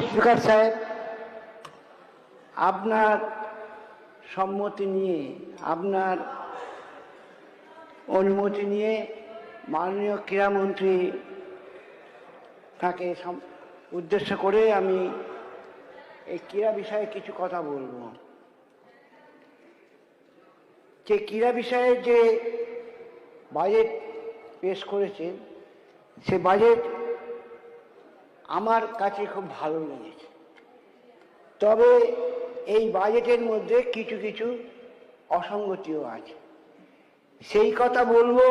Speaker সাহেব, আপনার সম্মতি নিয়ে, আপনার অনুমতি নিয়ে মাননীয় ক্রীড়ামন্ত্রী তাকে উদ্দেশ্য করে আমি এই ক্রীড়া বিষয়ে কিছু কথা বলবো। যে ক্রীড়া বিষয়ে যে বাজেট পেশ করেছেন, সে বাজেট আমার কাছে খুব ভালো লেগেছে। তবে এই বাজেটের মধ্যে কিছু কিছু অসঙ্গতিও আছে। সেই কথা বলবো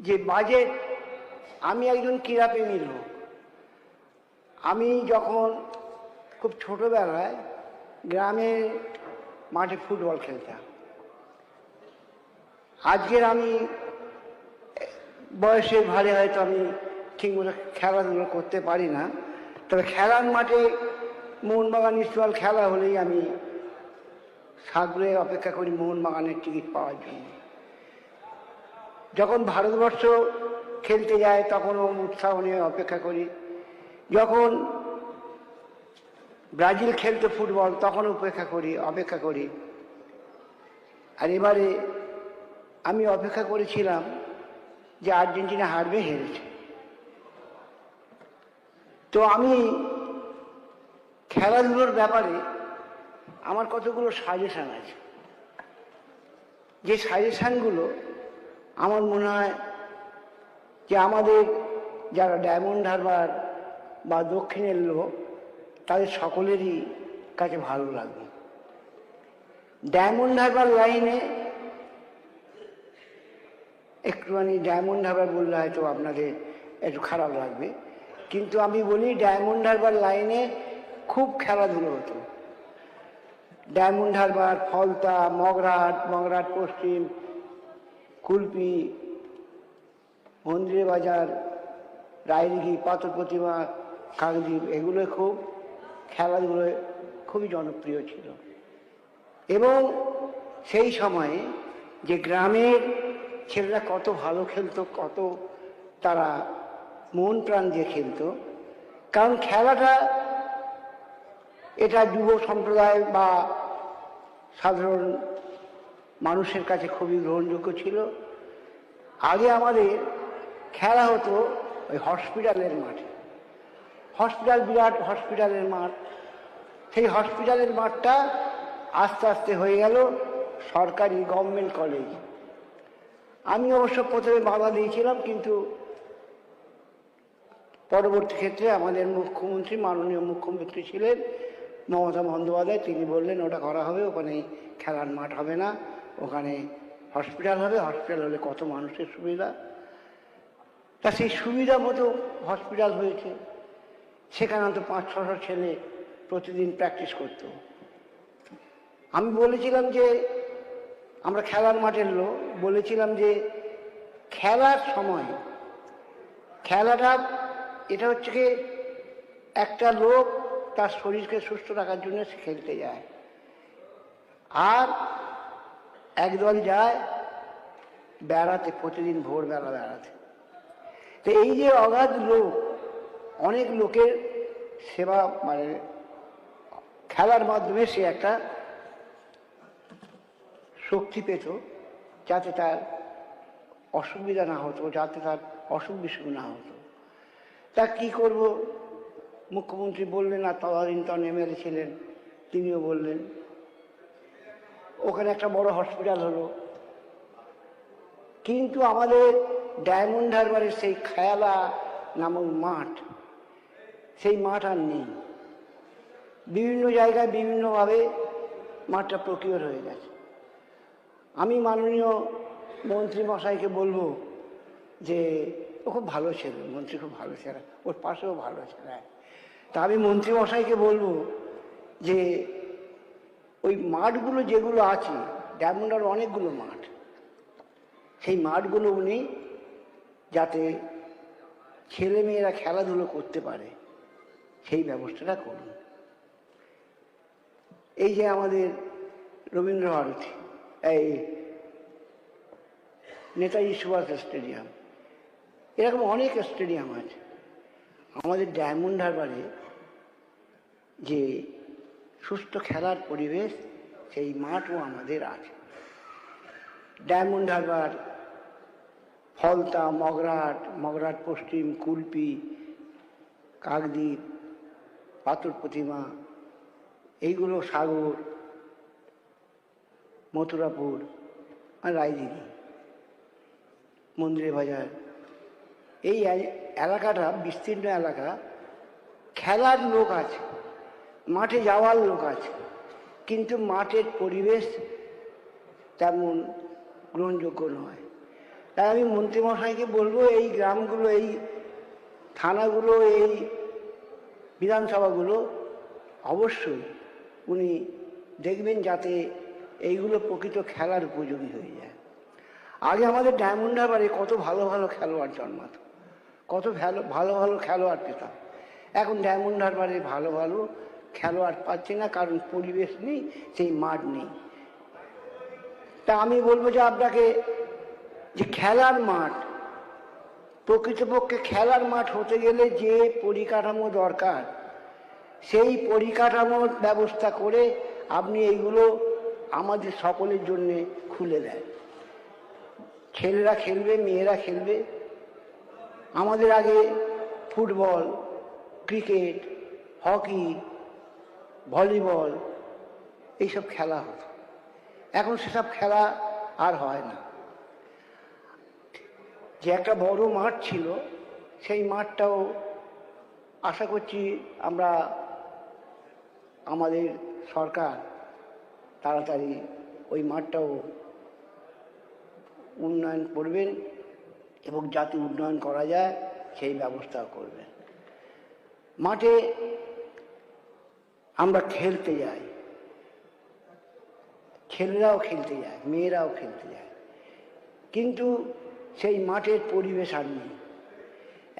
যে বাজেট, আমি একজন ক্রীড়াপ্রেমী লোক। আমি যখন খুব ছোটবেলায় গ্রামে মাঠে ফুটবল খেলতাম। আজকের আমি বয়সের ভারে হয়তো আমি ঠিকমতো খেলাধুলো করতে পারি না, তবে খেলার মাঠে মোহনবাগান ইস্টবেঙ্গল খেলা হলেই আমি সাগরে অপেক্ষা করি মোহনবাগানের টিকিট পাওয়ার জন্য। যখন ভারতবর্ষ খেলতে যায় তখনও উৎসাহ নিয়ে অপেক্ষা করি। যখন ব্রাজিল খেলতে ফুটবল তখন অপেক্ষা করি। আর এবারে আমি অপেক্ষা করেছিলাম যে আর্জেন্টিনা হারবে, হেরেছে। তো আমি খেলাধুলোর ব্যাপারে আমার কতগুলো সাজেশান আছে, যে সাজেশানগুলো আমার মনে হয় যে আমাদের যারা ডায়মন্ড হারবার বা দক্ষিণের লোক তাদের সকলেরই কাছে ভালো লাগবে। ডায়মন্ড হারবার লাইনে একটুখানি, ডায়মন্ড হারবার বললে হয়তো আপনাদের একটু খারাপ লাগবে, কিন্তু আমি বলি ডায়মন্ড হারবার লাইনে খুব খেলাধুলো হতো। ডায়মন্ড হারবার, ফলতা, মগরাহাট পশ্চিম, কুলপি, মন্দিরে বাজার, রায়দিঘি, পাথর প্রতিমা, কাকদ্বীপ, এগুলো খুব খেলাধুলোয় খুবই জনপ্রিয় ছিল। এবং সেই সময়ে যে গ্রামের ছেলেরা কত ভালো খেলতো, কত তারা মন প্রাণ দিয়ে খেলতো। কারণ খেলাটা এটা যুব সম্প্রদায় বা সাধারণ মানুষের কাছে খুবই গ্রহণযোগ্য ছিল। আগে আমাদের খেলা হতো ওই হসপিটালের মাঠে। বিরাট হসপিটালের মাঠ। সেই হসপিটালের মাঠটা আস্তে আস্তে হয়ে গেল সরকারি গভর্নমেন্ট কলেজ। আমি অবশ্য প্রথমে বাধা দিয়েছিলাম, কিন্তু পরবর্তী ক্ষেত্রে আমাদের মুখ্যমন্ত্রী, মাননীয় মুখ্যমন্ত্রী ছিলেন মমতা বন্দ্যোপাধ্যায়, তিনি বললেন ওটা করা হবে, ওখানে খেলার মাঠ হবে না, ওখানে হসপিটাল হবে। হসপিটাল হলে কত মানুষের সুবিধা। তা সেই সুবিধা মতো হসপিটাল হয়েছে। সেখানে তো 500-600 ছেলে প্রতিদিন প্র্যাকটিস করত। আমি বলেছিলাম যে, আমরা খেলার মাঠের লোক, বলেছিলাম যে খেলার সময় খেলাটা এটা হচ্ছে কি, একটা লোক তার শরীরকে সুস্থ রাখার জন্য সে খেলতে যায়, আর একদল যায় বেড়াতে, প্রতিদিন ভোরবেলা বেড়াতে। তো এই যে অগাধ লোক, অনেক লোকের সেবা, মানে খেলার মাধ্যমে সে একটা শক্তি পেত, যাতে তার অসুবিধা না হতো, যাতে তার অসুখ বিসুখ না হতো। তা কি করব, মুখ্যমন্ত্রী বললেন, আর তদানীন্তন এমএলএ ছিলেন, তিনিও বললেন, ওখানে একটা বড় হসপিটাল হলো। কিন্তু আমাদের ডায়মন্ড হারবারের সেই খেলা নামক মাঠ, সেই মাঠ আর নেই। বিভিন্ন জায়গায় বিভিন্নভাবে মাঠটা প্রকিওর হয়ে গেছে। আমি মাননীয় মন্ত্রী মশাইকে বলবো যে, ও খুব ভালো ছেলে, মন্ত্রী খুব ভালো ছেলে, ওর পাশেও ভালো ছেলে। তা আমি মন্ত্রী মশাইকে বলবো যে ওই মাঠগুলো যেগুলো আছে, ডায়মন্ডের অনেকগুলো মাঠ, সেই মাঠগুলো উনি যাতে ছেলেমেয়েরা খেলাধুলো করতে পারে সেই ব্যবস্থাটা করুন। এই যে আমাদের রবীন্দ্রভারতী, এই নেতাজি সুভাষ স্টেডিয়াম, এরকম অনেক স্টেডিয়াম আছে। আমাদের ডায়মন্ড হারবারে যে সুস্থ খেলার পরিবেশ সেই মাঠও আমাদের আছে। ডায়মন্ড হারবার, ফলতা, মগরাট পশ্চিম, কুলপি, কাকদ্বীপ, পাথর প্রতিমা, এইগুলো সাগর, মথুরাপুর আর রায়দিঘি, মন্দিরে বাজার, এই এলাকাটা বিস্তীর্ণ এলাকা। খেলার লোক আছে, মাঠে যাওয়ার লোক আছে, কিন্তু মাঠের পরিবেশ তেমন গ্রহণযোগ্য নয়। তাই আমি মন্ত্রীমশাইকে বলবো, এই গ্রামগুলো, এই থানাগুলো, এই বিধানসভাগুলো অবশ্যই উনি দেখবেন যাতে এইগুলো প্রকৃত খেলার উপযোগী হয়ে যায়। আগে আমাদের ডায়মন্ড হারবারে কত ভালো ভালো খেলোয়াড় জন্মাতো, কত ভালো ভালো খেলোয়াড় পেতাম। এখন ডায়মন্ড হারবারে ভালো ভালো খেলোয়াড় পাচ্ছি না, কারণ পরিবেশ নেই, সেই মাঠ নেই। তা আমি বলবো যে আপনাকে, যে খেলার মাঠ, প্রকৃতপক্ষে খেলার মাঠ হতে গেলে যে পরিকাঠামো দরকার, সেই পরিকাঠামোর ব্যবস্থা করে আপনি এইগুলো আমাদের সকলের জন্যে খুলে দেন। ছেলেরা খেলবে, মেয়েরা খেলবে। আমাদের আগে ফুটবল, ক্রিকেট, হকি, ভলিবল এইসব খেলা হতো, এখন সেসব খেলা আর হয় না। যে একটা বড় মাঠ ছিল, সেই মাঠটাও আশা করছি আমরা, আমাদের সরকার তাড়াতাড়ি ওই মাঠটাও উন্নয়ন করবেন এবং যাতে উন্নয়ন করা যায় সেই ব্যবস্থা করবেন। মাঠে আমরা খেলতে যাই, ছেলেরাও খেলতে যায়, মেয়েরাও খেলতে যায়, কিন্তু সেই মাঠের পরিবেশ আর নেই।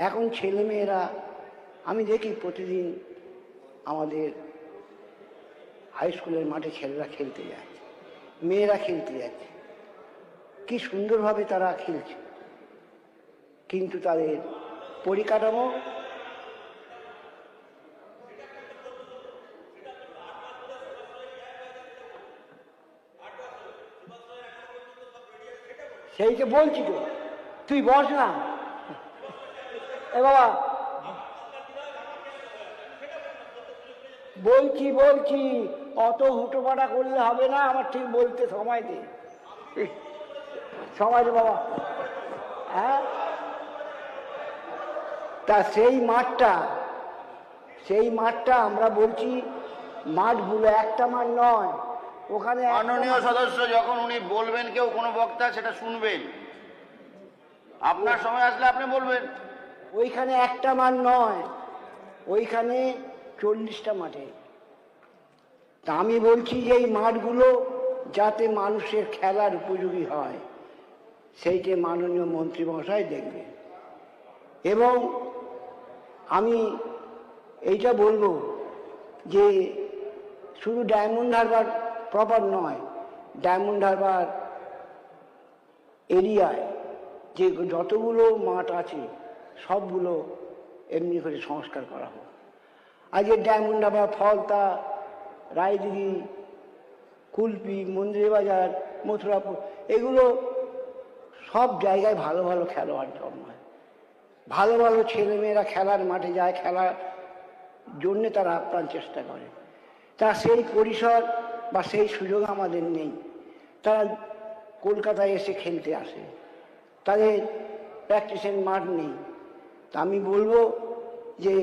এখন ছেলেমেয়েরা, আমি দেখি প্রতিদিন আমাদের হাই স্কুলের মাঠে ছেলেরা খেলতে যাচ্ছে, মেয়েরা খেলতে যাচ্ছে, কি সুন্দরভাবে তারা খেলছে, কিন্তু তাদের পরিকাঠামো সেইটা বলছি তো, তুই বস না। এ বাবা, বলছি অত হুটোপাটা করলে হবে না, আমার ঠিক বলতে সময় দে, সময় দে বাবা। হ্যাঁ, তা সেই মাঠটা আমরা বলছি, মাঠগুলো একটা মাঠ নয়, ওখানে মাননীয় সদস্য যখন উনি বলবেন, কেউ কোনো বক্তা সেটা শুনবেন, আপনার সময় আসলে আপনি বলবেন। ওইখানে একটা মাঠ নয়, ওইখানে 40টা মাঠে। তা আমি বলছি যে এই মাঠগুলো যাতে মানুষের খেলার উপযোগী হয়, সেইটা মাননীয় মন্ত্রী মহাশয় দেখবেন। এবং আমি এইটা বলবো যে শুধু ডায়মন্ড হারবার প্রপার নয়, ডায়মন্ড হারবার এরিয়ায় যে যতগুলো মাঠ আছে সবগুলো এমনি করে সংস্কার করা হোক। আজকে ডায়মন্ড হারবার, ফলতা, রায়দিঘি, কুলপি, মন্দিরে বাজার, মথুরাপুর, এগুলো সব জায়গায় ভালো ভালো খেলোয়াড় জন্মায়, ভালো ভালো ছেলেমেয়েরা খেলার মাঠে যায়, খেলার জন্যে তারা আপ্রাণ চেষ্টা করে। তা সেই পরিসর বা সেই সুযোগ আমাদের নেই। তারা কলকাতায় এসে খেলতে আসে, তাদের প্র্যাকটিসের মাঠ নেই। তা আমি বলবো যে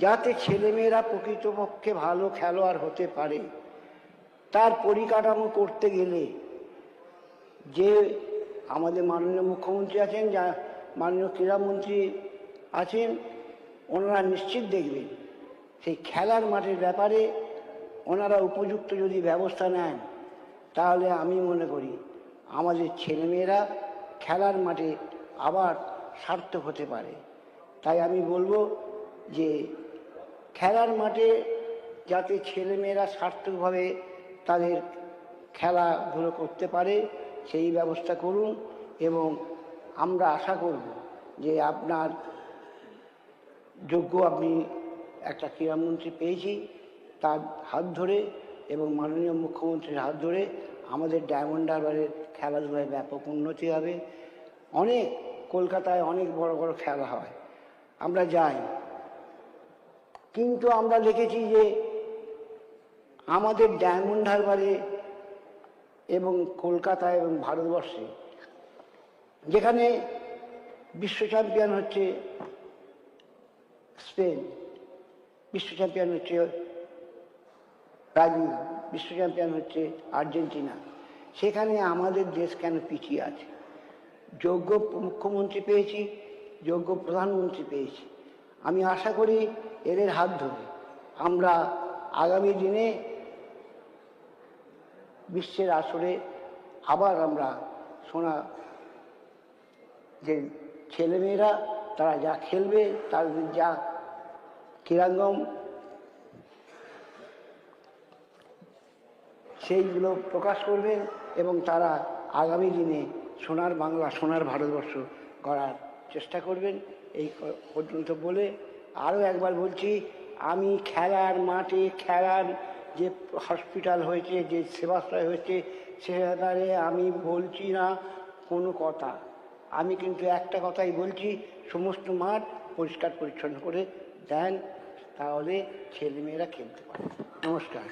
যাতে ছেলেমেয়েরা প্রকৃতপক্ষে ভালো খেলোয়াড় হতে পারে, তার পরিকাঠামো করতে গেলে যে আমাদের মাননীয় মুখ্যমন্ত্রী আছেন, যা মাননীয় ক্রীড়ামন্ত্রী আছেন, ওনারা নিশ্চিত দেখবেন সেই খেলার মাঠের ব্যাপারে ওনারা উপযুক্ত যদি ব্যবস্থা নেন, তাহলে আমি মনে করি আমাদের ছেলেমেয়েরা খেলার মাঠে আবার সার্থক হতে পারে। তাই আমি বলবো যে খেলার মাঠে যাতে ছেলেমেয়েরা সার্থকভাবে তাদের খেলাধুলো করতে পারে সেই ব্যবস্থা করুন। এবং আমরা আশা করব যে আপনার যোগ্য, আপনি একটা ক্রীড়ামন্ত্রী পেয়েছি, তার হাত ধরে এবং মাননীয় মুখ্যমন্ত্রীর হাত ধরে আমাদের ডায়মন্ড হারবারের খেলাধুলায় ব্যাপক উন্নতি হবে। অনেক কলকাতায় অনেক বড় বড় খেলা হয়, আমরা যাই, কিন্তু আমরা দেখেছি যে আমাদের ডায়মন্ড হারবারে এবং কলকাতায় এবং ভারতবর্ষে যেখানে বিশ্ব চ্যাম্পিয়ন হচ্ছে স্পেন, বিশ্ব চ্যাম্পিয়ন হচ্ছে ব্রাজিল, বিশ্ব চ্যাম্পিয়ন হচ্ছে আর্জেন্টিনা, সেখানে আমাদের দেশ কেন পিছিয়ে আছে? যোগ্য মুখ্যমন্ত্রী পেয়েছি, যোগ্য প্রধানমন্ত্রী পেয়েছি। আমি আশা করি এদের হাত ধরে আমরা আগামী দিনে বিশ্বের আসরে আবার আমরা যে ছেলেমেয়েরা তারা যা খেলবে, তাদের যা ক্রীড়াঙ্গন সেইগুলো প্রকাশ করবেন এবং তারা আগামী দিনে সোনার বাংলা, সোনার ভারতবর্ষ গড়ার চেষ্টা করবেন। এই পর্যন্ত বলে আরও একবার বলছি, আমি খেলার মাঠে, খেলার যে হসপিটাল হয়েছে, যে সেবাশ্রয় হয়েছে, সেখানে আমি বলছি না কোনো কথা, আমি কিন্তু একটা কথাই বলছি, সমস্ত মাঠ পরিষ্কার পরিচ্ছন্ন করে দেন, তাহলে ছেলেমেয়েরা খেলতে পারে। নমস্কার।